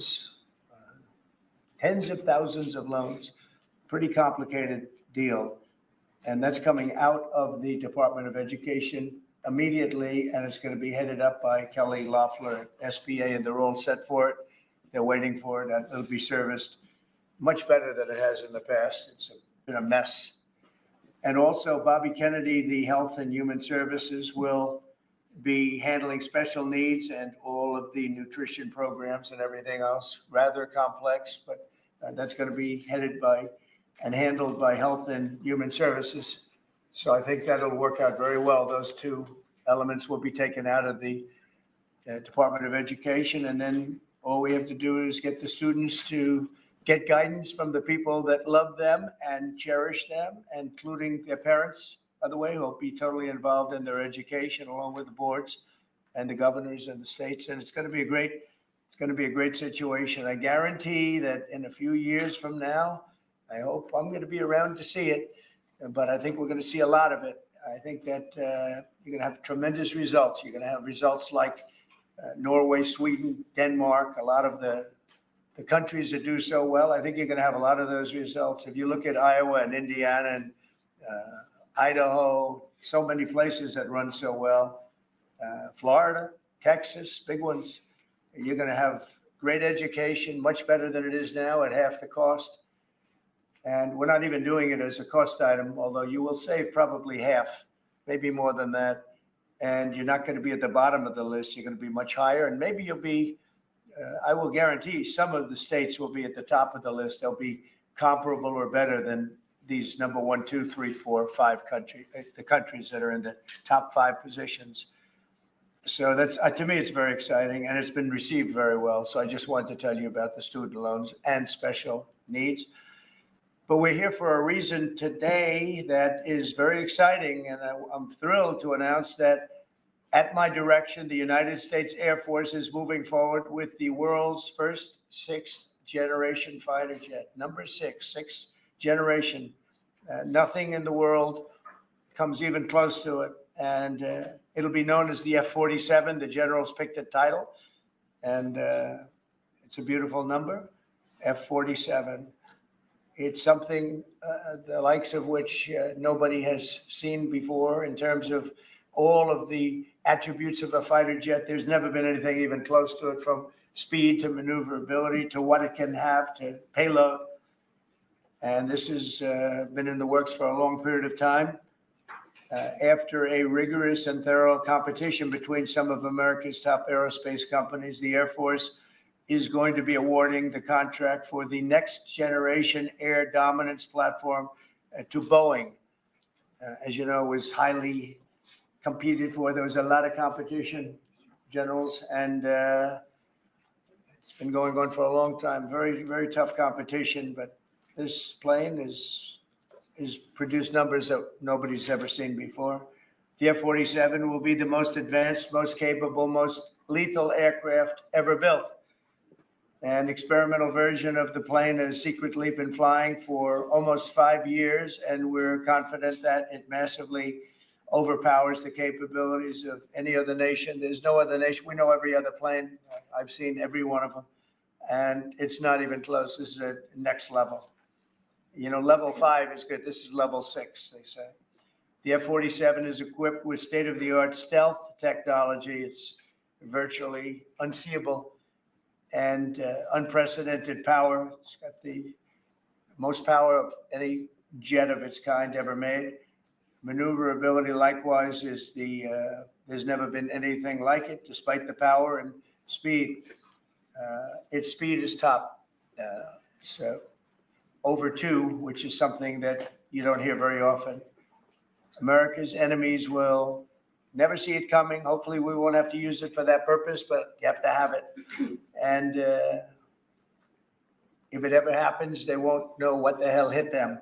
loans, tens of thousands of loans, pretty complicated deal. And that's coming out of the Department of Education immediately, and it's going to be headed up by Kelly Loeffler at SBA, and they're all set for it. They're waiting for it, and it'll be serviced much better than it has in the past. It's been a mess. And also, Bobby Kennedy, the Health and Human Services, will be handling special needs and all of the nutrition programs and everything else. Rather complex, but that's going to be headed by and handled by Health and Human Services. So I think that'll work out very well. Those two elements will be taken out of the Department of Education. And then all we have to do is get the students to get guidance from the people that love them and cherish them, including their parents, by the way, who will be totally involved in their education, along with the boards and the governors and the states. And it's going to be a great situation. I guarantee that in a few years from now, I hope I'm going to be around to see it, but I think we're going to see a lot of it. I think that you're going to have tremendous results. You're going to have results like Norway, Sweden, Denmark, a lot of the countries that do so well. I think you're going to have a lot of those results. If you look at Iowa and Indiana and Idaho, so many places that run so well, Florida, Texas, big ones, you're going to have great education, much better than it is now at half the cost. And we're not even doing it as a cost item, although you will save probably half, maybe more than that. And you're not going to be at the bottom of the list. You're going to be much higher. And maybe you'll be, I will guarantee some of the states will be at the top of the list. They'll be comparable or better than these number 1, 2, 3, 4, 5 countries, the countries that are in the top 5 positions. So that's, to me, it's very exciting, and it's been received very well. So I just wanted to tell you about the student loans and special needs. But we're here for a reason today that is very exciting, and I'm thrilled to announce that at my direction, the United States Air Force is moving forward with the world's first 6th generation fighter jet, number 6, 6th generation. Nothing in the world comes even close to it, and it'll be known as the F-47. The generals picked a title, and it's a beautiful number, F-47. It's something the likes of which nobody has seen before in terms of all of the attributes of a fighter jet. There's never been anything even close to it, from speed to maneuverability to what it can have to payload. And this has been in the works for a long period of time. After a rigorous and thorough competition between some of America's top aerospace companies, the Air Force is going to be awarding the contract for the next generation air dominance platform to Boeing. As you know, it was highly competed for. There was a lot of competition, generals, and it's been going on for a long time. Very, very tough competition, but this plane is produced numbers that nobody's ever seen before. The F-47 will be the most advanced, most capable, most lethal aircraft ever built. An experimental version of the plane has secretly been flying for almost 5 years, and we're confident that it massively overpowers the capabilities of any other nation. There's no other nation. We know every other plane. I've seen every one of them, and it's not even close. This is a next level. You know, level 5 is good. This is level 6, they say. The F-47 is equipped with state-of-the-art stealth technology. It's virtually unseeable and unprecedented power. It's got the most power of any jet of its kind ever made. Maneuverability, likewise, is there's never been anything like it, despite the power and speed. Its speed is top. So over 2, which is something that you don't hear very often. America's enemies will never see it coming. Hopefully we won't have to use it for that purpose, but you have to have it. And if it ever happens, they won't know what the hell hit them.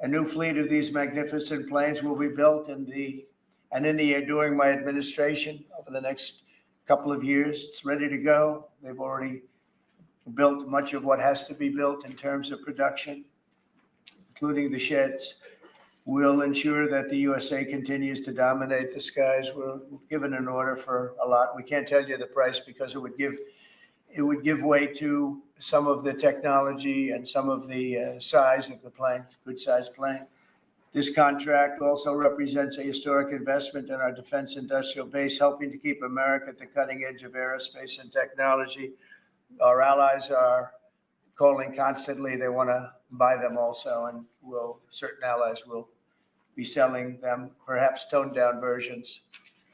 A new fleet of these magnificent planes will be built in the air during my administration over the next couple of years. It's ready to go. They've already built much of what has to be built in terms of production, including the sheds. We'll ensure that the USA continues to dominate the skies. We've given an order for a lot. We can't tell you the price because it would give it would give way to some of the technology and some of the size of the plane, good sized plane. This contract also represents a historic investment in our defense industrial base, helping to keep America at the cutting edge of aerospace and technology. Our allies are calling constantly. They want to buy them also, and certain allies will be selling them, perhaps toned down versions.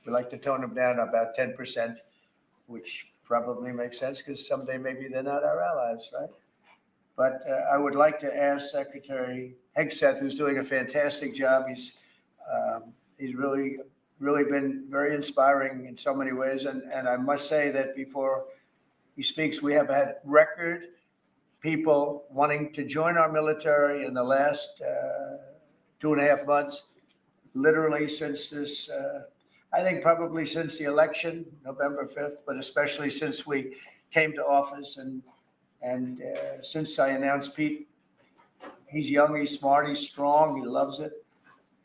We like to tone them down about 10%, which probably makes sense because someday maybe they're not our allies, right? But I would like to ask Secretary Hegseth, who's doing a fantastic job. He's really been very inspiring in so many ways. And I must say that before he speaks, we have had record people wanting to join our military in the last 2.5 months, literally since this, I think probably since the election, November 5th, but especially since we came to office and since I announced Pete. He's young, he's smart, he's strong, he loves it,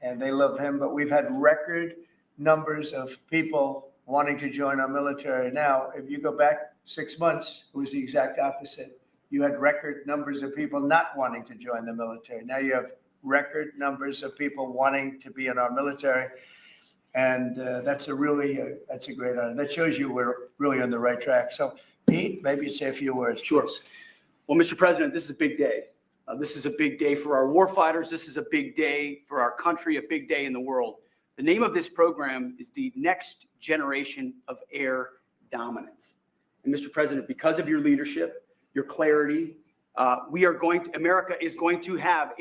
and they love him. But we've had record numbers of people wanting to join our military. Now, if you go back 6 months, it was the exact opposite. You had record numbers of people not wanting to join the military. Now you have record numbers of people wanting to be in our military. And that's a great honor. That shows you we're really on the right track. So Pete, maybe you say a few words. Sure. Please. Well, Mr. President, this is a big day. This is a big day for our warfighters. This is a big day for our country, a big day in the world. The name of this program is the Next Generation of Air Dominance. And Mr. President, because of your leadership, your clarity, America is going to have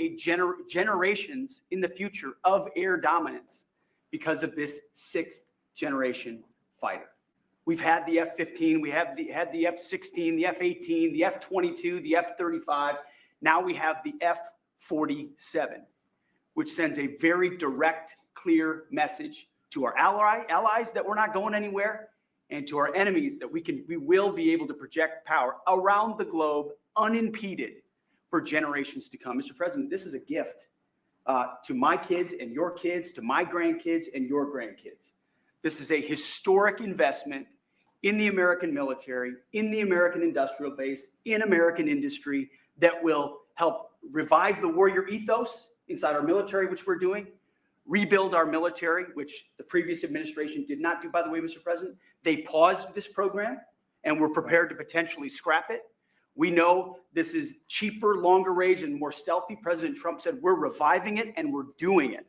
generations in the future of air dominance because of this 6th generation fighter. We've had the F-15, we had the F-16, the F-18, the F-22, the F-35. Now we have the F-47, which sends a very direct, clear message to our allies that we're not going anywhere, and to our enemies that we will be able to project power around the globe unimpeded for generations to come. Mr. President, this is a gift to my kids and your kids, to my grandkids and your grandkids. This is a historic investment in the American military, in the American industrial base, in American industry that will help revive the warrior ethos inside our military, which we're doing, rebuild our military, which the previous administration did not do, by the way, Mr. President. They paused this program and were prepared to potentially scrap it. We know this is cheaper, longer range, and more stealthy. President Trump said we're reviving it and we're doing it.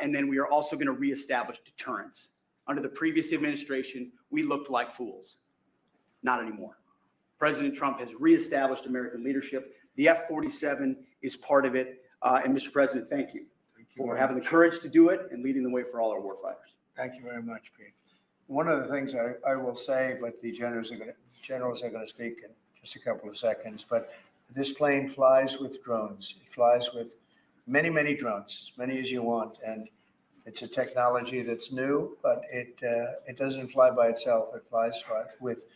And then we are also going to reestablish deterrence. Under the previous administration, we looked like fools. Not anymore. President Trump has reestablished American leadership. The F-47 is part of it. And Mr. President, thank you for having the courage to do it and leading the way for all our warfighters. Thank you very much, Pete. One of the things I will say, but the generals are going to speak in just a couple of seconds, but this plane flies with drones. It flies with many, many drones, as many as you want. And it's a technology that's new, but it doesn't fly by itself. It flies with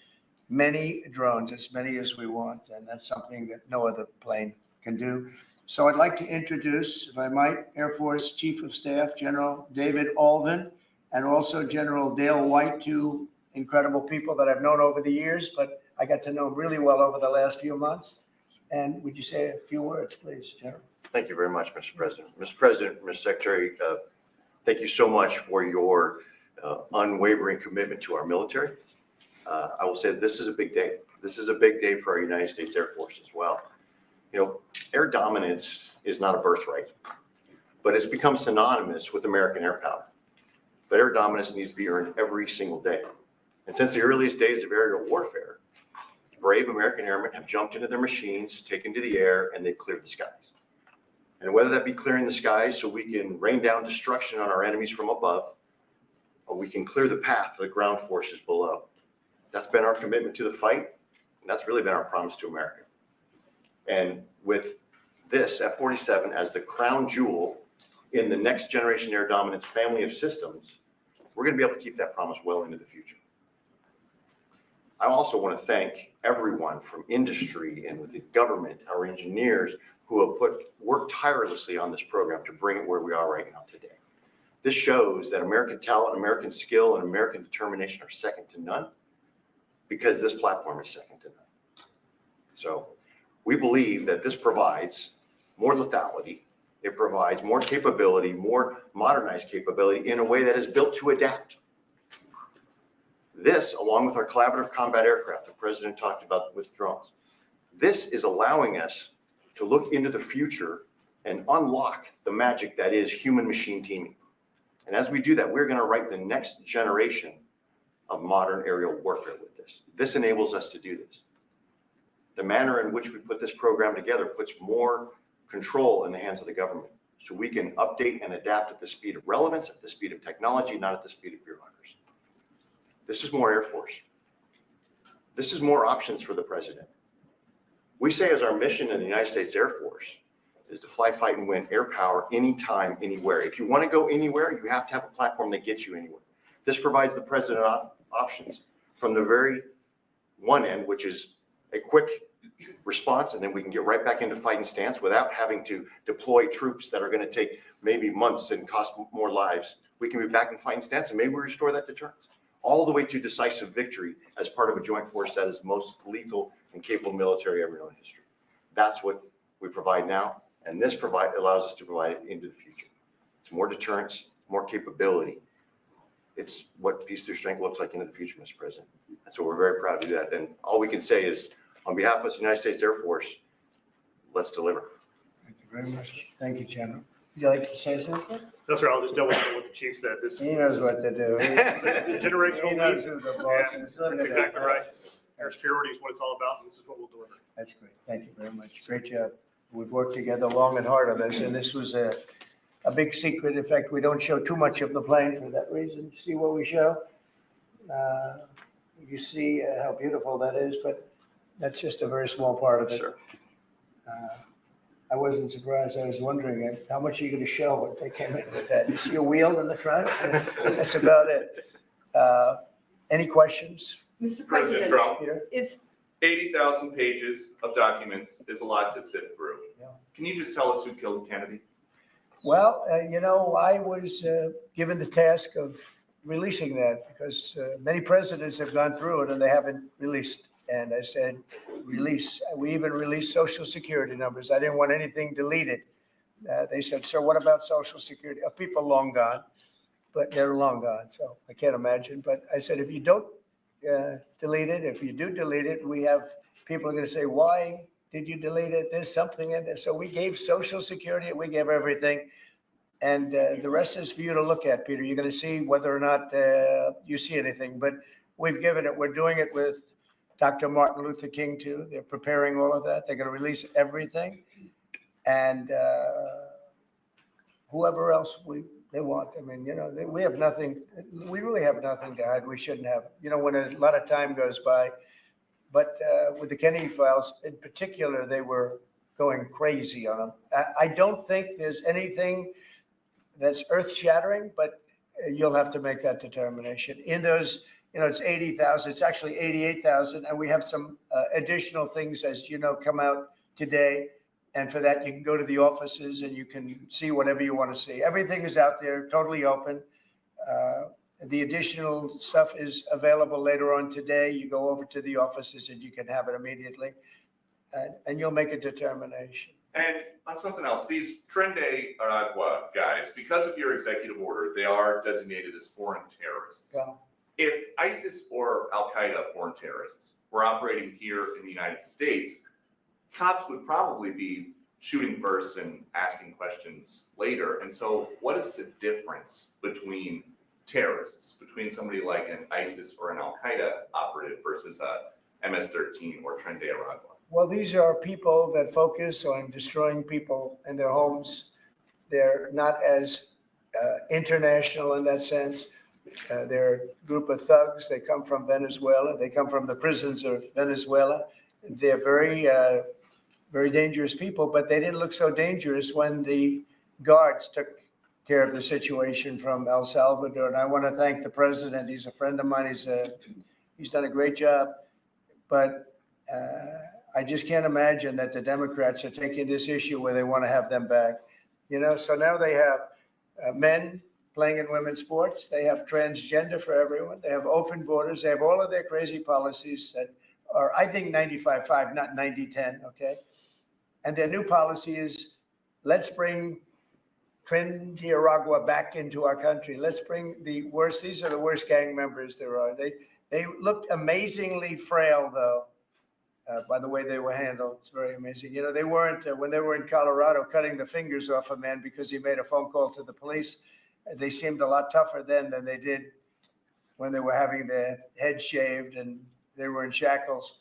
many drones, as many as we want. And that's something that no other plane can do. So I'd like to introduce, if I might, Air Force Chief of Staff, General David Alvin, and also General Dale White, two incredible people that I've known over the years, but I got to know really well over the last few months. And would you say a few words, please, General? Thank you very much, Mr. President. Mr. President, Mr. Secretary, thank you so much for your unwavering commitment to our military. I will say this is a big day. This is a big day for our United States Air Force as well. You know, air dominance is not a birthright, but it's become synonymous with American air power. But air dominance needs to be earned every single day. And since the earliest days of aerial warfare, brave American airmen have jumped into their machines, taken to the air, and they've cleared the skies. And whether that be clearing the skies so we can rain down destruction on our enemies from above, or we can clear the path for the ground forces below. That's been our commitment to the fight, and that's really been our promise to America. And with this F-47 as the crown jewel in the next generation air dominance family of systems, we're going to be able to keep that promise well into the future. I also want to thank everyone from industry and with the government, our engineers, who have worked tirelessly on this program to bring it where we are right now today. This shows that American talent, American skill, and American determination are second to none. because this platform is second to none. So we believe that this provides more lethality. It provides more capability, more modernized capability in a way that is built to adapt. This, along with our collaborative combat aircraft the president talked about with drones, this is allowing us to look into the future and unlock the magic that is human machine teaming. And as we do that, we're going to write the next generation of modern aerial warfare with this. This enables us to do this. The manner in which we put this program together puts more control in the hands of the government, so we can update and adapt at the speed of relevance, at the speed of technology, not at the speed of bureaucracy. This is more Air Force. This is more options for the president. We say as our mission in the United States Air Force is to fly, fight, and win air power anytime, anywhere. If you want to go anywhere, you have to have a platform that gets you anywhere. This provides the president options from the very one end, which is a quick response, and then we can get right back into fighting stance without having to deploy troops that are going to take maybe months and cost more lives. We can be back in fighting stance, and maybe we restore that deterrence, all the way to decisive victory as part of a joint force that is most lethal and capable military ever known in history. That's what we provide now, and this allows us to provide it into the future. It's more deterrence, more capability. It's what peace through strength looks like into the future, Mr. President. And so we're very proud to do that. And all we can say is, on behalf of the United States Air Force, let's deliver. Thank you very much. Thank you, General. Would you like to say something? No, sir, I'll just double check what the chief said. He knows what to do. Generational He knows leap. who the boss is. Look That's at exactly that. right. Air superiority is what it's all about, and this is what we'll deliver. That's great. Thank you very much. Great job. We've worked together long and hard on this, and this was a big secret. In fact, we don't show too much of the plane for that reason. You see what we show? You see how beautiful that is, but that's just a very small part of it. Sure. I wasn't surprised. I was wondering how much are you going to show if they came in with that? You see a wheel in the front? That's about it. Any questions? Mr. President President, Trump, Peter? is, 80,000 pages of documents is a lot to sift through. Yeah. Can you just tell us who killed Kennedy? Well, I was given the task of releasing that because many presidents have gone through it and they haven't released. And I said, release. We even released Social Security numbers. I didn't want anything deleted. They said, sir, what about Social Security? People long gone, but they're long gone. So I can't imagine. But I said, if you don't delete it, if you do delete it, we have people are going to say, why did you delete it? There's something in there. So we gave Social Security, we gave everything. And the rest is for you to look at, Peter. You're going to see whether or not you see anything. But we've given it. We're doing it with Dr. Martin Luther King, too. They're preparing all of that. They're going to release everything. And whoever else they want. I mean, we have nothing. We really have nothing to hide. We shouldn't have. When a lot of time goes by. But with the Kennedy files in particular, they were going crazy on them. I don't think there's anything that's earth-shattering, but you'll have to make that determination. In those, it's 80,000. It's actually 88,000, and we have some additional things, as you know, come out today. And for that, you can go to the offices and you can see whatever you want to see. Everything is out there, totally open. The additional stuff is available later on today. You go over to the offices and you can have it immediately, and you'll make a determination. And on something else, these Tren de Aragua guys, because of your executive order, they are designated as foreign terrorists. Yeah. If ISIS or Al-Qaeda foreign terrorists were operating here in the United States, cops would probably be shooting first and asking questions later. And so what is the difference between terrorists, between somebody like an ISIS or an Al-Qaeda operative versus a MS-13 or Tren de Aragua? Well, these are people that focus on destroying people in their homes. They're not as international in that sense. They're a group of thugs. They come from Venezuela. They come from the prisons of Venezuela. They're very, very dangerous people, but they didn't look so dangerous when the guards took care of the situation from El Salvador. And I want to thank the president. He's a friend of mine. He's done a great job. But I just can't imagine that the Democrats are taking this issue where they want to have them back. So now they have men playing in women's sports. They have transgender for everyone. They have open borders. They have all of their crazy policies that are, I think, 95-5, not 90-10, okay? And their new policy is, let's bring Trinidad back into our country. Let's bring the worst. These are the worst gang members there are. They looked amazingly frail, though, by the way they were handled. It's very amazing. You know, they weren't, when they were in Colorado cutting the fingers off a man because he made a phone call to the police, they seemed a lot tougher then than they did when they were having their head shaved and they were in shackles.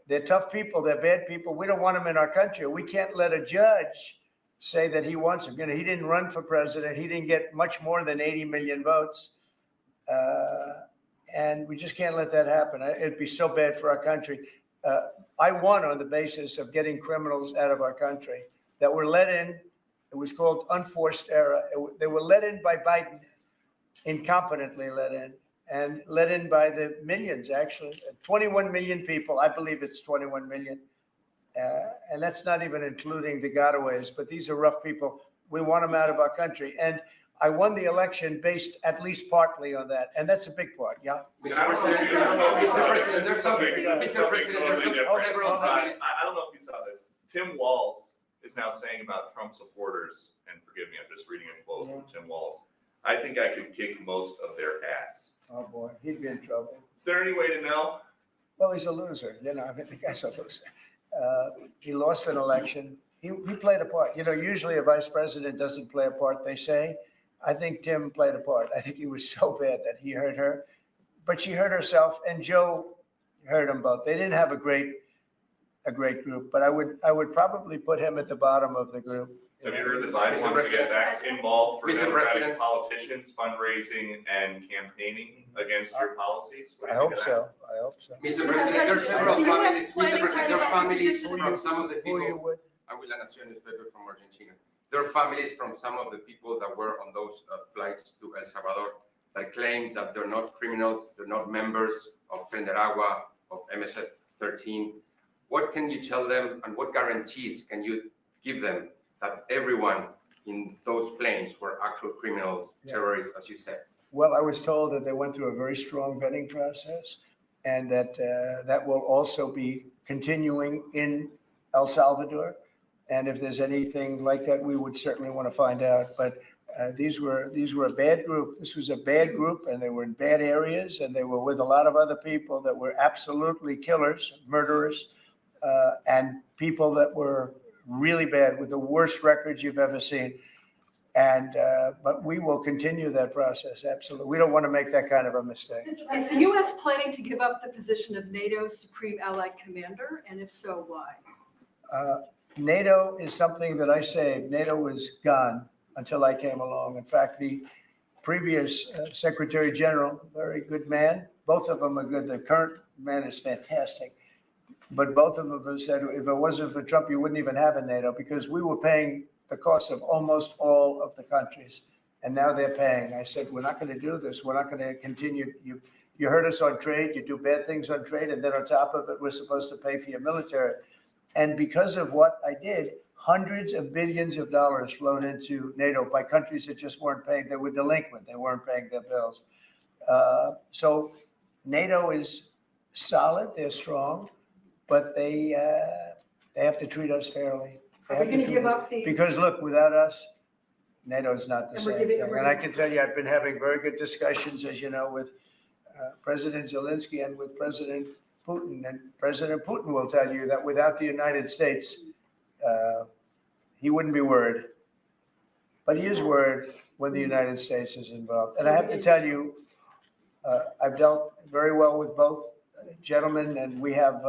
They're tough people. They're bad people. We don't want them in our country. We can't let a judge say that he wants him. You know, he didn't run for president. He didn't get much more than 80 million votes. And we just can't let that happen. It'd be so bad for our country. I won on the basis of getting criminals out of our country that were let in. It was called unforced error. They were let in by Biden, incompetently let in, and let in by the millions, actually. 21 million people. I believe it's 21 million. And that's not even including the gotaways, but these are rough people. We want them out of our country. And I won the election based at least partly on that. And that's a big part, yeah? I don't know if you saw this. Tim Walz is now saying about Trump supporters, and forgive me, I'm just reading a quote from Tim Walz. I think I could kick most of their ass. Oh, boy, he'd be in trouble. Is there any way to know? Well, he's a loser. You know, I mean, the guy's a loser. He lost an election. He played a part. You know, usually a vice president doesn't play a part, they say. I think Tim played a part. I think he was so bad that he hurt her, but she hurt herself, and Joe hurt them both. They didn't have a great group, but I would probably put him at the bottom of the group. Have you heard that Biden wants to get back involved for Democratic politicians, fundraising and campaigning against your policies? What do I you think hope of so. I hope so. Mr. President, there are several families, Mr. President, there are families from some of the Who are you people, with? I'm with La Nación newspaper from Argentina. There are families from some of the people that were on those flights to El Salvador that claim that they're not criminals, they're not members of Trinidad, of MS-13. What can you tell them, and what guarantees can you give them that everyone in those planes were actual criminals, terrorists, as you said? Well, I was told that they went through a very strong vetting process, and that that will also be continuing in El Salvador. And if there's anything like that, we would certainly want to find out. But these were a bad group. This was a bad group, and they were in bad areas, and they were with a lot of other people that were absolutely killers, murderers, and people that were really bad with the worst records you've ever seen. And but we will continue that process. Absolutely. We don't want to make that kind of a mistake. Is the U.S. planning to give up the position of NATO's Supreme Allied Commander? And if so, why? NATO is something that I saved. NATO was gone until I came along. In fact, the previous Secretary General, very good man. Both of them are good. The current man is fantastic. But both of them have said, if it wasn't for Trump, you wouldn't even have a NATO, because we were paying the cost of almost all of the countries. And now they're paying. I said, we're not going to do this. We're not going to continue. You hurt us on trade. You do bad things on trade. And then on top of it, we're supposed to pay for your military. And because of what I did, hundreds of billions of dollars flowed into NATO by countries that just weren't paying. They were delinquent. They weren't paying their bills. So NATO is solid. They're strong, but they have to treat us fairly. Are we going to give up the? Because look, without us, NATO is not the And same we're giving- thing. And I can tell you, I've been having very good discussions, as you know, with President Zelensky and with President Putin. And President Putin will tell you that without the United States, he wouldn't be worried. But he is worried when the United States is involved. And I have to tell you, I've dealt very well with both gentlemen, and we have,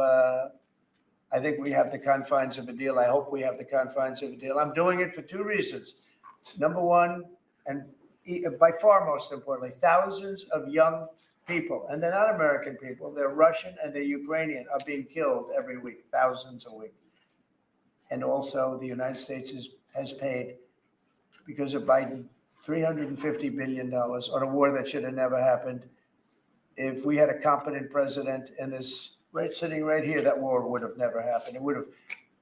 I think we have the confines of a deal. I hope we have the confines of a deal. I'm doing it for two reasons. Number one, and by far most importantly, thousands of young people, and they're not American people, they're Russian and they're Ukrainian, are being killed every week, thousands a week. And also the United States has paid, because of Biden, $350 billion on a war that should have never happened. If we had a competent president in this, sitting right here, that war would have never happened. It would have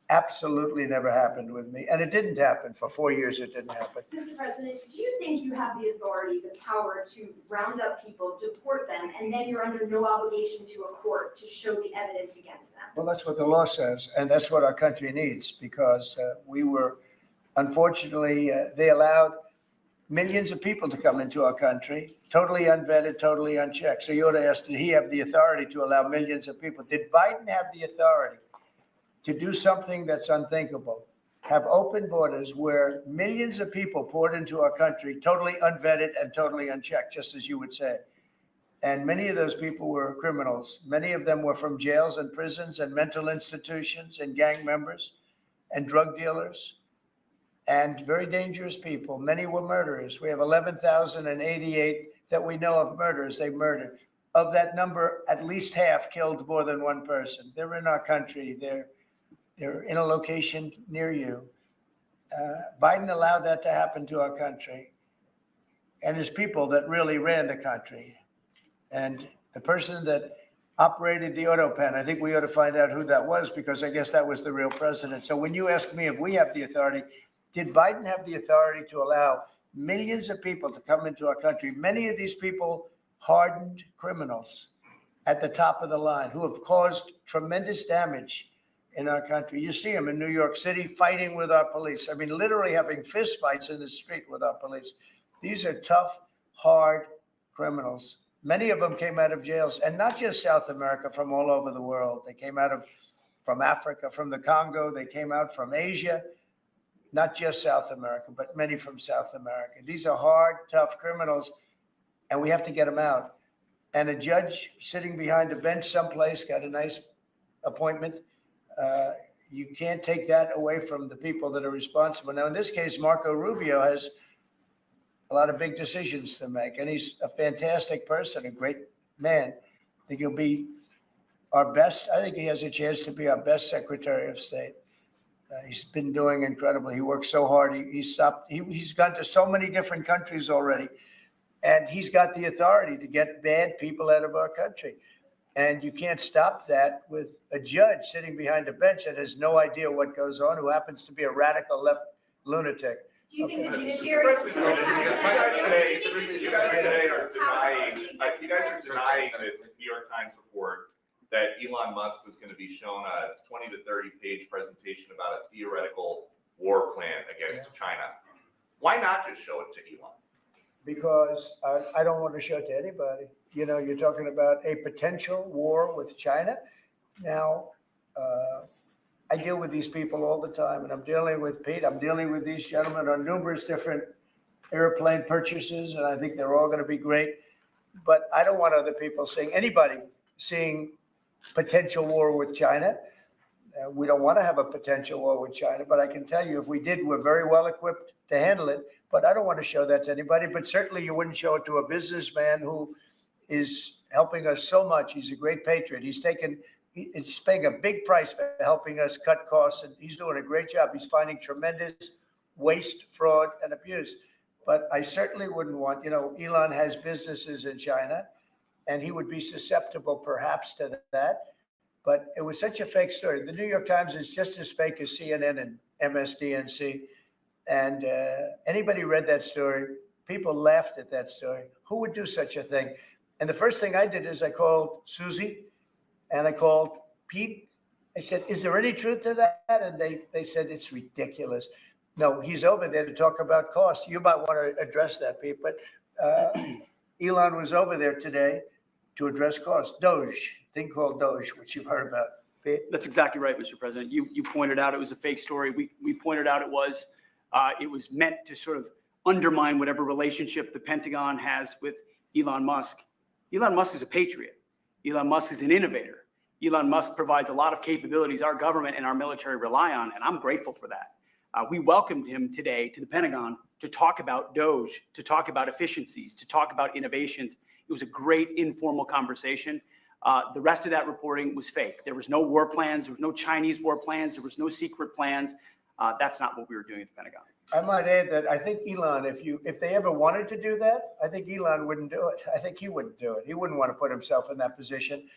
Absolutely never happened with me. And it didn't happen. For 4 years, it didn't happen. Mr. President, do you think you have the authority, the power to round up people, deport them, and then you're under no obligation to a court to show the evidence against them? Well, that's what the law says, and that's what our country needs, because we were, unfortunately, they allowed millions of people to come into our country, totally unvetted, totally unchecked. So you ought to ask, did he have the authority to allow millions of people? Did Biden have the authority to do something that's unthinkable? Have open borders where millions of people poured into our country, totally unvetted and totally unchecked, just as you would say. And many of those people were criminals. Many of them were from jails and prisons and mental institutions and gang members and drug dealers and very dangerous people. Many were murderers. We have 11,088 that we know of murders they murdered. Of that number, at least half killed more than one person. They're in our country. They're in a location near you. Biden allowed that to happen to our country. And his people that really ran the country. And the person that operated the auto pen, I think we ought to find out who that was, because I guess that was the real president. So when you ask me if we have the authority, did Biden have the authority to allow millions of people to come into our country? Many of these people, hardened criminals at the top of the line who have caused tremendous damage in our country. You see them in New York City fighting with our police. I mean, literally having fist fights in the street with our police. These are tough, hard criminals. Many of them came out of jails, and not just South America, from all over the world. They came out from Africa, from the Congo. They came out from Asia, not just South America, but many from South America. These are hard, tough criminals, and we have to get them out. And a judge sitting behind a bench someplace got a nice appointment. You can't take that away from the people that are responsible. Now, in this case, Marco Rubio has a lot of big decisions to make, and he's a fantastic person, a great man. I think he'll be our best. I think he has a chance to be our best Secretary of State. He's been doing incredibly. He works so hard. He's gone to so many different countries already, and he's got the authority to get bad people out of our country. And you can't stop that with a judge sitting behind a bench that has no idea what goes on, who happens to be a radical left lunatic. Do you think the judiciary? You guys today are denying this New York Times report that Elon Musk was going to be shown a 20 to 30 page presentation about a theoretical war plan against China. Why not just show it to Elon? Because I don't want to show it to anybody. You know, you're talking about a potential war with China. Now, I deal with these people all the time, and I'm dealing with Pete. I'm dealing with these gentlemen on numerous different airplane purchases, and I think they're all going to be great. But I don't want other people anybody seeing potential war with China. We don't want to have a potential war with China, but I can tell you if we did, we're very well equipped to handle it. But I don't want to show that to anybody. But certainly you wouldn't show it to a businessman who is helping us so much. He's a great patriot. He's paying a big price for helping us cut costs, and he's doing a great job. He's finding tremendous waste, fraud, and abuse. But I certainly wouldn't want, Elon has businesses in China, and he would be susceptible perhaps to that. But it was such a fake story. The New York Times is just as fake as CNN and MSDNC. And anybody read that story, people laughed at that story. Who would do such a thing? And the first thing I did is I called Susie and I called Pete. I said, is there any truth to that? And they said, it's ridiculous. No, he's over there to talk about costs. You might want to address that, Pete. But Elon was over there today to address costs. Doge, thing called Doge, which you've heard about. Pete? That's exactly right, Mr. President. You pointed out it was a fake story. We pointed out it was meant to sort of undermine whatever relationship the Pentagon has with Elon Musk. Elon Musk is a patriot. Elon Musk is an innovator. Elon Musk provides a lot of capabilities our government and our military rely on, and I'm grateful for that. We welcomed him today to the Pentagon to talk about Doge, to talk about efficiencies, to talk about innovations. It was a great informal conversation. The rest of that reporting was fake. There was no war plans. There was no Chinese war plans. There was no secret plans. That's not what we were doing at the Pentagon. I might add that I think Elon, if they ever wanted to do that, I think Elon wouldn't do it. I think he wouldn't do it. He wouldn't want to put himself in that position.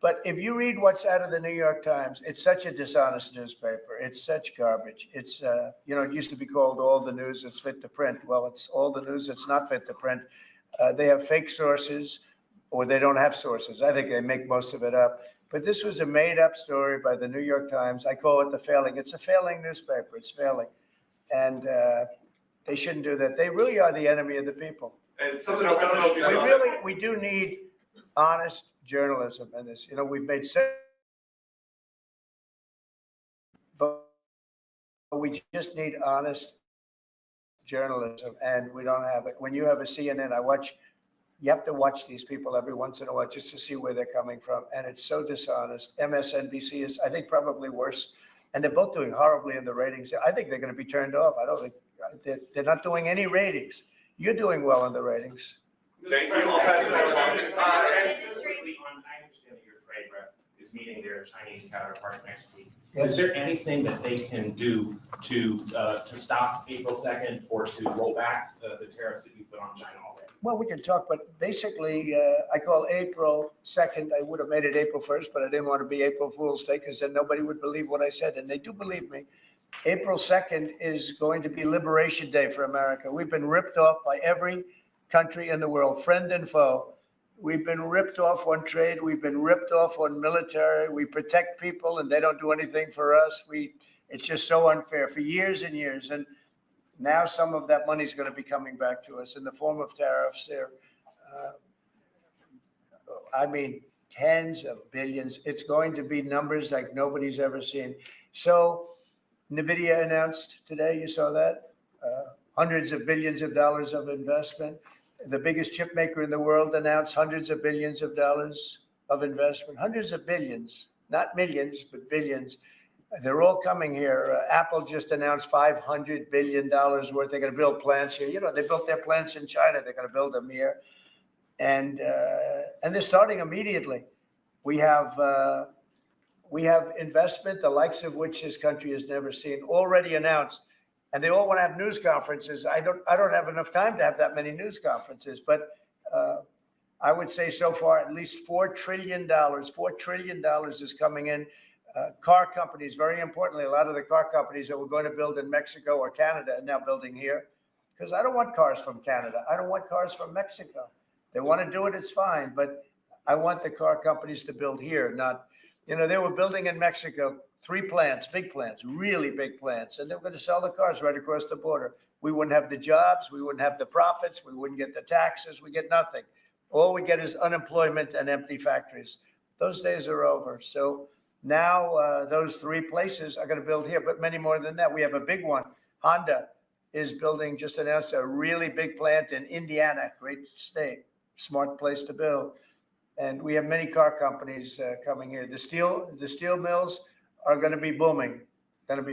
But if you read what's out of the New York Times, it's such a dishonest newspaper. It's such garbage. It's, it used to be called all the news that's fit to print. Well, it's all the news that's not fit to print. They have fake sources, or they don't have sources. I think they make most of it up. But this was a made-up story by the New York Times. I call it the failing. It's a failing newspaper. It's failing. And they shouldn't do that. They really are the enemy of the people. And something else, I don't know if you We do need honest journalism in this. We've made but we just need honest journalism, and we don't have it. When you have a CNN, you have to watch these people every once in a while just to see where they're coming from, and it's so dishonest. MSNBC is, I think, probably worse, and they're both doing horribly in the ratings. I think they're going to be turned off. I don't think they're not doing any ratings. You're doing well in the ratings. Thank you. I'll pass it along. I understand that your trade rep is meeting their Chinese counterpart next week. Yes. Is there anything that they can do to stop April 2nd or to roll back the tariffs that you put on China already? Well, we can talk, but basically, I call April 2nd. I would have made it April 1st, but I didn't want to be April Fool's Day because then nobody would believe what I said, and they do believe me. April 2nd is going to be Liberation Day for America. We've been ripped off by every country in the world, friend and foe. We've been ripped off on trade. We've been ripped off on military. We protect people and they don't do anything for us. It's just so unfair for years and years. And now some of that money is going to be coming back to us in the form of tariffs. Tens of billions. It's going to be numbers like nobody's ever seen. So NVIDIA announced today, you saw that, hundreds of billions of dollars of investment. The biggest chip maker in the world announced hundreds of billions of dollars of investment, hundreds of billions, not millions, but billions. They're all coming here. Apple just announced $500 billion worth. They're going to build plants here. They built their plants in China. They're going to build them here. And they're starting immediately. We have investment, the likes of which this country has never seen, already announced. And they all want to have news conferences. I don't have enough time to have that many news conferences, but I would say so far at least $4 trillion. $4 trillion is coming in. Car companies, very importantly, a lot of the car companies that we're going to build in Mexico or Canada are now building here, because I don't want cars from Canada. I don't want cars from Mexico. They want to do it, it's fine, but I want the car companies to build here, not, they were building in Mexico 3 plants, big plants, really big plants, and they were going to sell the cars right across the border. We wouldn't have the jobs, we wouldn't have the profits, we wouldn't get the taxes, we get nothing. All we get is unemployment and empty factories. Those days are over. So now those 3 places are going to build here, but many more than that. We have a big one. Honda is building, just announced a really big plant in Indiana, great state, smart place to build. And we have many car companies coming here. The steel mills are going to be booming, and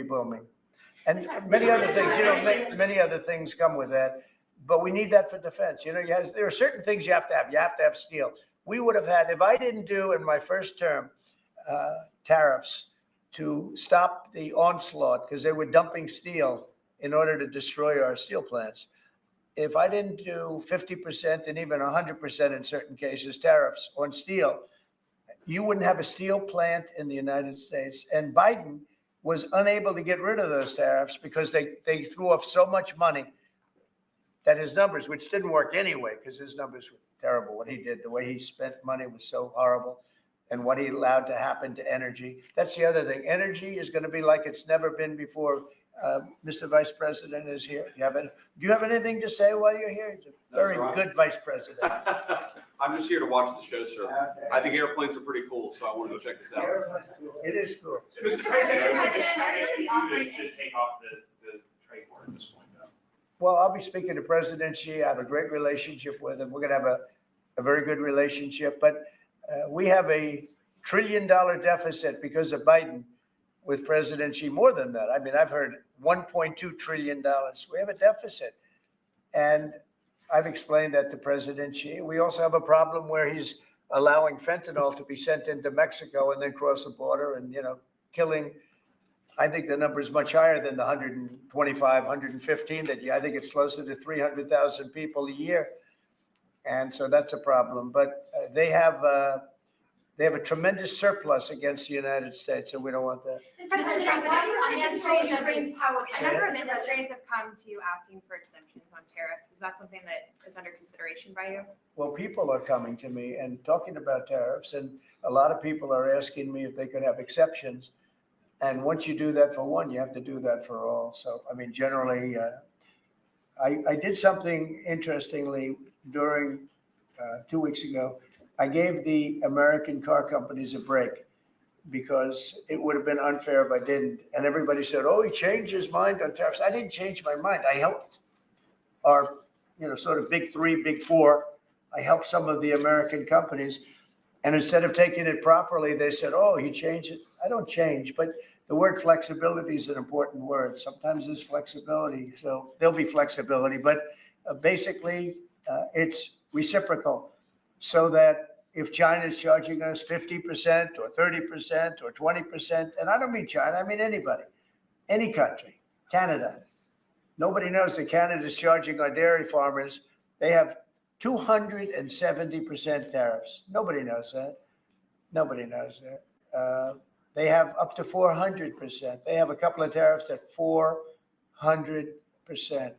many other things. Many other things come with that, but we need that for defense. There are certain things you have to have. You have to have steel. We would have had, if I didn't do in my first term tariffs to stop the onslaught, because they were dumping steel in order to destroy our steel plants. If I didn't do 50% and even 100% in certain cases tariffs on steel, you wouldn't have a steel plant in the United States. And Biden was unable to get rid of those tariffs because they threw off so much money that his numbers, which didn't work anyway, because his numbers were terrible. What he did, the way he spent money was so horrible, and what he allowed to happen to energy. That's the other thing. Energy is going to be like it's never been before. Mr. Vice President is here. Do you have anything to say while you're here? He's a very good Vice President. I'm just here to watch the show, sir. Okay. I think airplanes are pretty cool, so I want to go check this out. It is cool. Mr. President, I just take off the trade war at this point, though. Well, I'll be speaking to President Xi. I have a great relationship with him. We're going to have a very good relationship, but we have a $1 trillion deficit because of Biden with President Xi, more than that. I've heard $1.2 trillion. We have a deficit. And I've explained that to President Xi. We also have a problem where he's allowing fentanyl to be sent into Mexico and then cross the border and, killing. I think the number is much higher than the 125, 115 I think it's closer to 300,000 people a year. And so that's a problem. But they have They have a tremendous surplus against the United States, and we don't want that. Mr. President, why do unnecessary Ukraine's power? A number of industries have come to you asking for exemptions on tariffs. Is that something that is under consideration by you? Well, people are coming to me and talking about tariffs, and a lot of people are asking me if they could have exceptions. And once you do that for one, you have to do that for all. So, I mean, generally, I did something interestingly during 2 weeks ago. I gave the American car companies a break because it would have been unfair if I didn't. And everybody said, oh, he changed his mind on tariffs. I didn't change my mind. I helped our, sort of big three, big four. I helped some of the American companies. And instead of taking it properly, they said, oh, he changed it. I don't change, but the word flexibility is an important word. Sometimes there's flexibility, so there'll be flexibility, but basically it's reciprocal. So that if China is charging us 50% or 30% or 20%, and I don't mean China, I mean anybody, any country, Canada. Nobody knows that Canada is charging our dairy farmers. They have 270% tariffs. Nobody knows that. Nobody knows that. They have up to 400%. They have a couple of tariffs at 400%.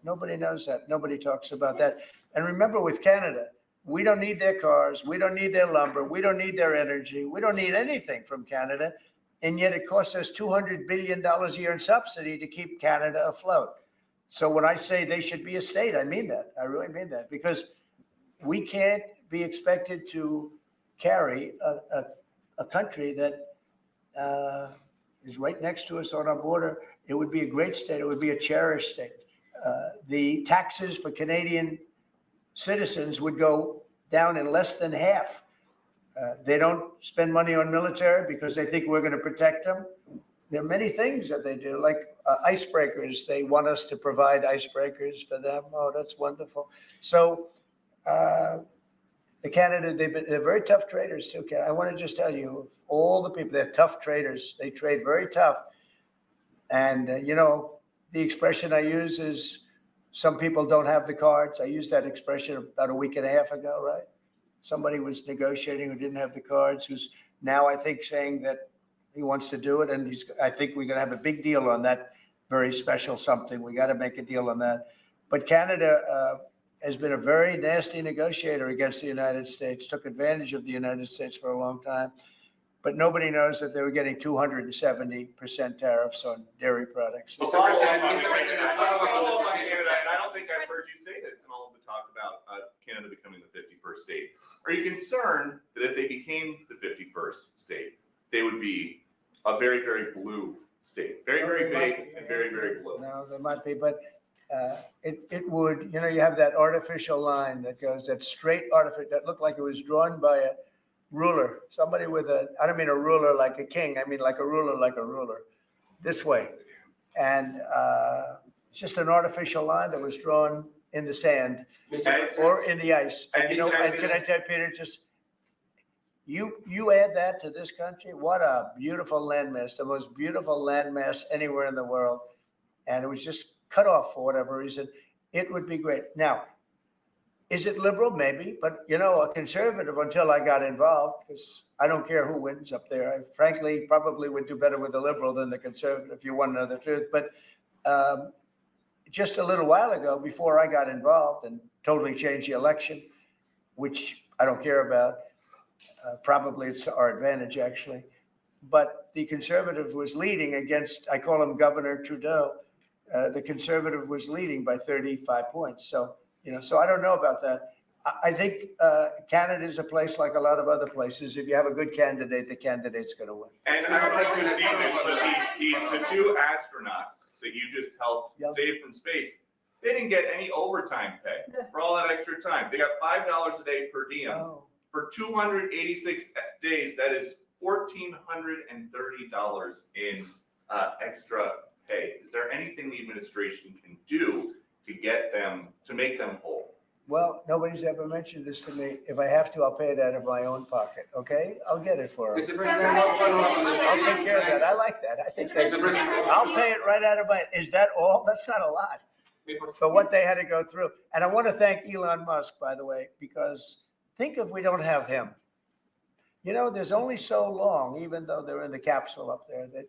Nobody knows that. Nobody talks about that. And remember, with Canada, we don't need their cars. We don't need their lumber. We don't need their energy. We don't need anything from Canada. And yet it costs us $200 billion a year in subsidy to keep Canada afloat. So when I say they should be a state, I mean that. I really mean that, because we can't be expected to carry a country that is right next to us on our border. It would be a great state. It would be a cherished state. The taxes for Canadian citizens would go down in less than half. They don't spend money on military because they think we're going to protect them. There are many things that they do, like icebreakers. They want us to provide icebreakers for them. Oh, that's wonderful. So the Canada, they're very tough traders too. I want to just tell you, all the people, they're tough traders. They trade very tough. And, the expression I use is, some people don't have the cards. I used that expression about a week and a half ago, right? Somebody was negotiating who didn't have the cards, who's now, I think, saying that he wants to do it. And I think we're going to have a big deal on that, very special something. We got to make a deal on that. But Canada has been a very nasty negotiator against the United States, took advantage of the United States for a long time. But nobody knows that they were getting 270% tariffs on dairy products. Mr. President, and I don't think I've heard you say this in all of the talk about Canada becoming the 51st state. Are you concerned that if they became the 51st state, they would be a very, very blue state? Very, very big and very, very blue. No, there might be, but it would, you have that artificial line that goes, that straight artificial, that looked like it was drawn by a ruler, somebody with I don't mean a ruler like a king, I mean like a ruler, this way. And it's just an artificial line that was drawn in the sand or in the ice. And and can I tell you, Peter, just, you add that to this country, what a beautiful landmass, the most beautiful landmass anywhere in the world. And it was just cut off for whatever reason. It would be great. Now, is it liberal? Maybe, but a conservative, until I got involved, because I don't care who wins up there. I frankly probably would do better with the liberal than the conservative, if you want to know the truth. But just a little while ago, before I got involved and totally changed the election, which I don't care about, probably it's to our advantage actually. But the conservative was leading against, I call him Governor Trudeau. The conservative was leading by 35 points. So. So I don't know about that. I think Canada is a place like a lot of other places. If you have a good candidate, the candidate's going to win. And I don't know if you've seen this, but the two astronauts that you just helped save from space, they didn't get any overtime pay for all that extra time. They got $5 a day per diem. For 286 days, that is $1,430 in extra pay. Is there anything the administration can do to get them, to make them whole? Well, nobody's ever mentioned this to me. If I have to, I'll pay it out of my own pocket. Okay, I'll get it for them. Mr. President, I'll take care of that. I like that. I think that's, I'll pay it right out of my. Is that all? That's not a lot for what they had to go through. And I want to thank Elon Musk, by the way, because think if we don't have him. You know, there's only so long, even though they're in the capsule up there, that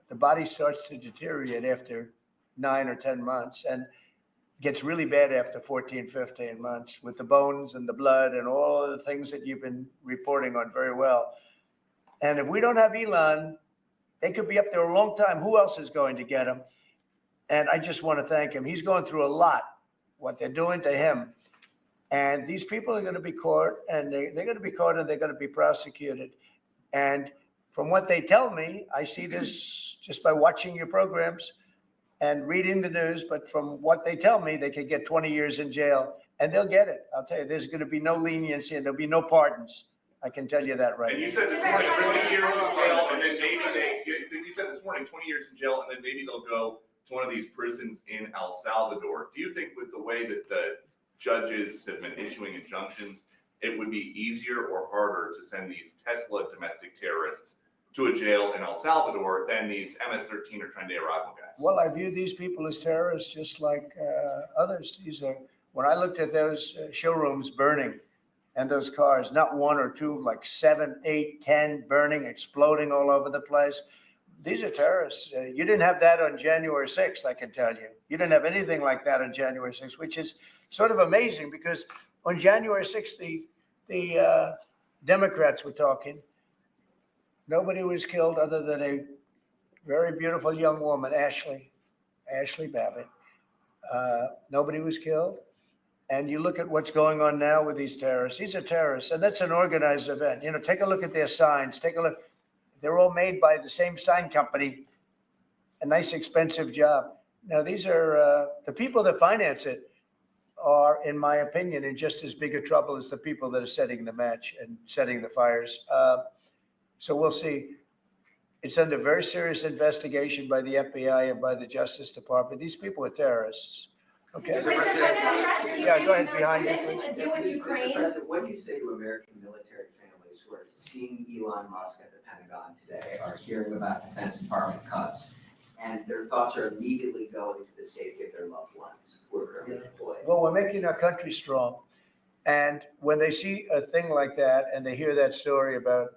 the body starts to deteriorate after 9 or 10 months and gets really bad after 14, 15 months with the bones and the blood and all the things that you've been reporting on very well. And if we don't have Elon, they could be up there a long time. Who else is going to get him? And I just want to thank him. He's going through a lot, what they're doing to him. And these people are going to be caught, and they're going to be caught, and they're going to be prosecuted. And from what they tell me, I see this just by watching your programs and reading the news, but from what they tell me, they could get 20 years in jail, and they'll get it. I'll tell you, there's going to be no leniency, and there'll be no pardons. I can tell you that right And you now. said this morning 20 years in jail, and then maybe you said this morning 20 years in jail, and then maybe they'll go to one of these prisons in El Salvador. Do you think with the way that the judges have been issuing injunctions, it would be easier or harder to send these Tesla domestic terrorists to a jail in El Salvador than these MS-13 or Tren de Aragua guys? Well, I view these people as terrorists, just like others. These are, when I looked at those showrooms burning and those cars, not one or two, like 7, 8, 10 burning, exploding all over the place. These are terrorists. You didn't have that on January 6th, I can tell you. You didn't have anything like that on January 6th, which is sort of amazing because on January 6th, the Democrats were talking. Nobody was killed other than a very beautiful young woman, Ashley Babbitt. Nobody was killed. And you look at what's going on now with these terrorists. These are terrorists, and that's an organized event. You know, take a look at their signs. Take a look. They're all made by the same sign company, a nice, expensive job. Now, these are the people that finance it are, in my opinion, in just as big a trouble as the people that are setting the match and setting the fires. So we'll see. It's under very serious investigation by the FBI and by the Justice Department. These people are terrorists. Okay. Mr. President, Yeah, go ahead, behind you, mention please. the deal with Mr. Ukraine. President, what do you say to American military families who are seeing Elon Musk at the Pentagon today, are hearing about Defense Department cuts, and their thoughts are immediately going to the safety of their loved ones who are currently deployed? Well, we're making our country strong. And when they see a thing like that and they hear that story about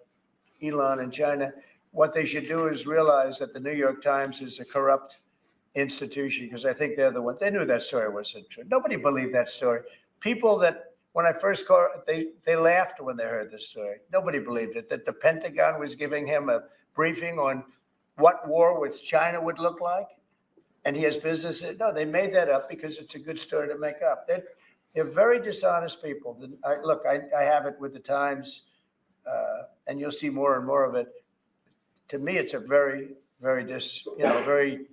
Elon and China, what they should do is realize that the New York Times is a corrupt institution, because I think they're the ones. They knew that story wasn't true. Nobody believed that story. People that, when I first called, they laughed when they heard the story. Nobody believed it, that the Pentagon was giving him a briefing on what war with China would look like. And he has business. No, they made that up because it's a good story to make up. They're very dishonest people. Look, I have it with the Times, and you'll see more and more of it. To me, it's a very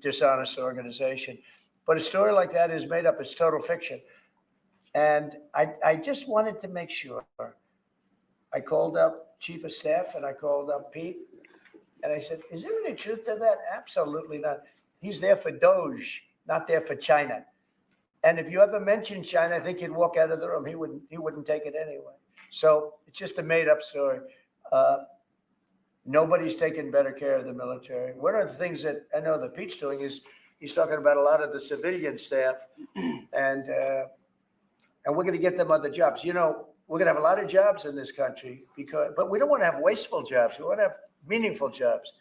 dishonest organization. But a story like that is made up. It's total fiction. And I just wanted to make sure. I called up Chief of Staff and I called up Pete. And I said, is there any truth to that? Absolutely not. He's there for Doge, not there for China. And if you ever mention China, I think he'd walk out of the room. He wouldn't take it anyway. So it's just a made up story. Nobody's taking better care of the military. One of the things that I know that Pete's doing is he's talking about a lot of the civilian staff, and we're going to get them other jobs. You know, we're going to have a lot of jobs in this country but we don't want to have wasteful jobs. We want to have meaningful jobs.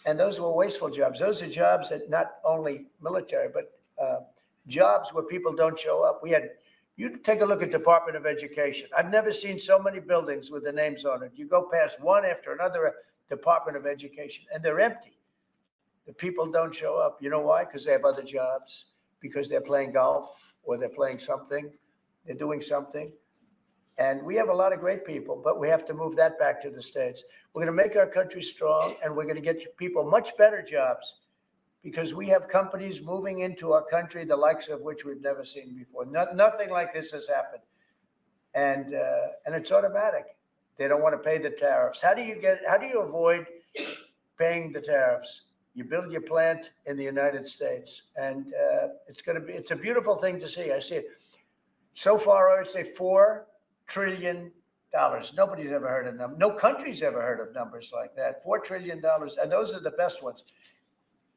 And those were wasteful jobs. Those are jobs that not only military, but jobs where people don't show up. You take a look at Department of Education. I've never seen so many buildings with the names on it. You go past one after another Department of Education, and they're empty. The people don't show up. You know why? Because they have other jobs, because they're playing golf or they're playing something. They're doing something. And we have a lot of great people, but we have to move that back to the States. We're going to make our country strong, and we're going to get people much better jobs, because we have companies moving into our country, the likes of which we've never seen before. Nothing like this has happened. And it's automatic. They don't want to pay the tariffs. How do you avoid paying the tariffs? You build your plant in the United States, and it's a beautiful thing to see. I see it. So far, I would say $4 trillion. Nobody's ever heard of them. No country's ever heard of numbers like that. $4 trillion, and those are the best ones.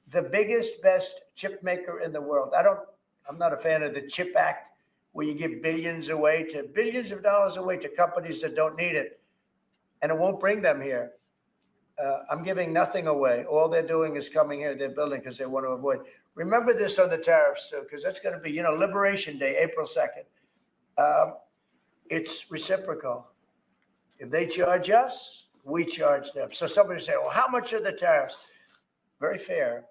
The biggest, best chip maker in the world. I'm not a fan of the CHIP Act, where you give billions of dollars away to companies that don't need it. and it won't bring them here. I'm giving nothing away. All they're doing is coming here, they're building because they want to avoid. Remember this on the tariffs too, because that's going to be, Liberation Day, April 2nd. It's reciprocal. If they charge us, we charge them. So somebody say, well, how much are the tariffs? Very fair.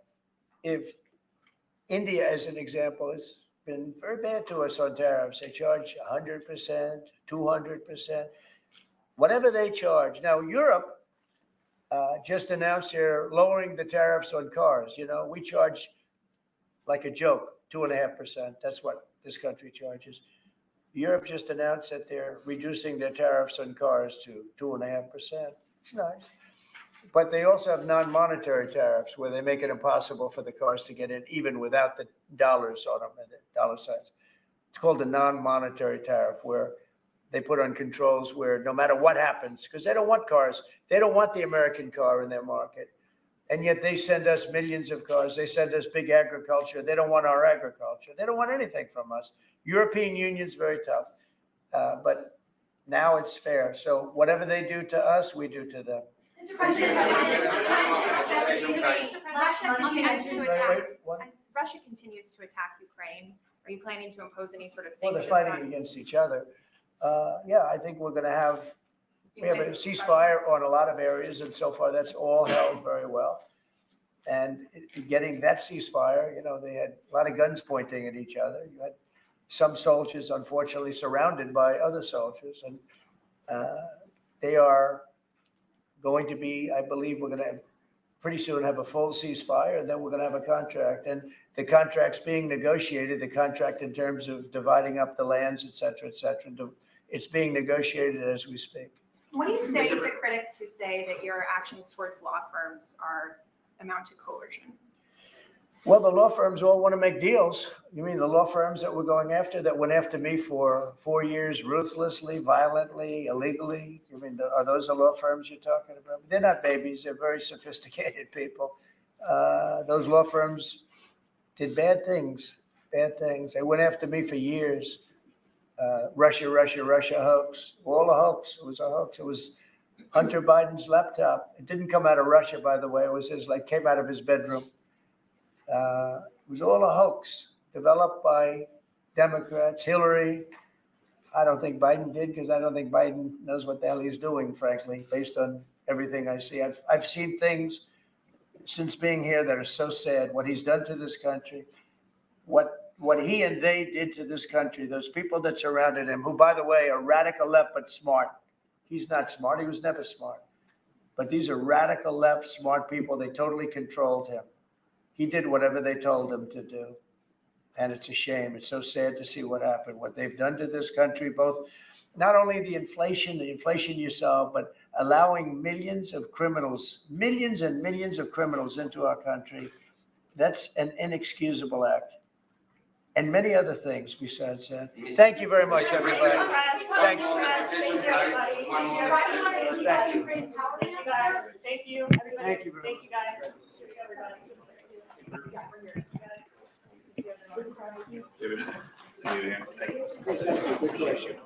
If India, as an example, has been very bad to us on tariffs, they charge 100%, 200%, whatever they charge. Now, Europe just announced they're lowering the tariffs on cars. We charge like a joke, 2.5%. That's what this country charges. Europe just announced that they're reducing their tariffs on cars to 2.5%. It's nice. But they also have non-monetary tariffs where they make it impossible for the cars to get in even without the dollars on them and the dollar signs. It's called a non-monetary tariff where they put on controls where no matter what happens, because they don't want cars, they don't want the American car in their market. And yet they send us millions of cars. They send us big agriculture. They don't want our agriculture. They don't want anything from us. European Union's very tough. But now it's fair. So whatever they do to us, we do to them. Mr. President, Russia continues to attack Ukraine. Are you planning to impose any sort of Well, sanctions? they're fighting against each other. Yeah, I think we're going to have, we have a ceasefire on a lot of areas, and so far that's all held very well. And getting that ceasefire, they had a lot of guns pointing at each other. You had some soldiers, unfortunately, surrounded by other soldiers, and they are going to be, I believe we're going to have, pretty soon have a full ceasefire, and then we're going to have a contract. And the contract's being negotiated, the contract in terms of dividing up the lands, et cetera, et cetera. It's being negotiated as we speak. What do you say to critics who say that your actions towards law firms amount to coercion? Well, the law firms all want to make deals. You mean the law firms that we're going after, that went after me for 4 years, ruthlessly, violently, illegally? You mean, are those the law firms you're talking about? They're not babies. They're very sophisticated people. Those law firms did bad things. They went after me for years. Russia hoax, all a hoax. It was a hoax. It was Hunter Biden's laptop. It didn't come out of Russia, by the way. It was came out of his bedroom. It was all a hoax developed by Democrats. Hillary, I don't think Biden did, because I don't think Biden knows what the hell he's doing, frankly, based on everything I see. I've seen things since being here that are so sad, what he's done to this country, what he and they did to this country, those people that surrounded him, who, by the way, are radical left but smart. He's not smart. He was never smart. But these are radical left smart people. They totally controlled him. He did whatever they told him to do. And it's a shame. It's so sad to see what happened, what they've done to this country, both not only the inflation you saw, but allowing millions and millions of criminals into our country. That's an inexcusable act. And many other things besides that. Thank you very much, everybody. Thank you. Thank you. Thank you, everybody. Thank you very Thank you, guys. David, you need a hand? Good question.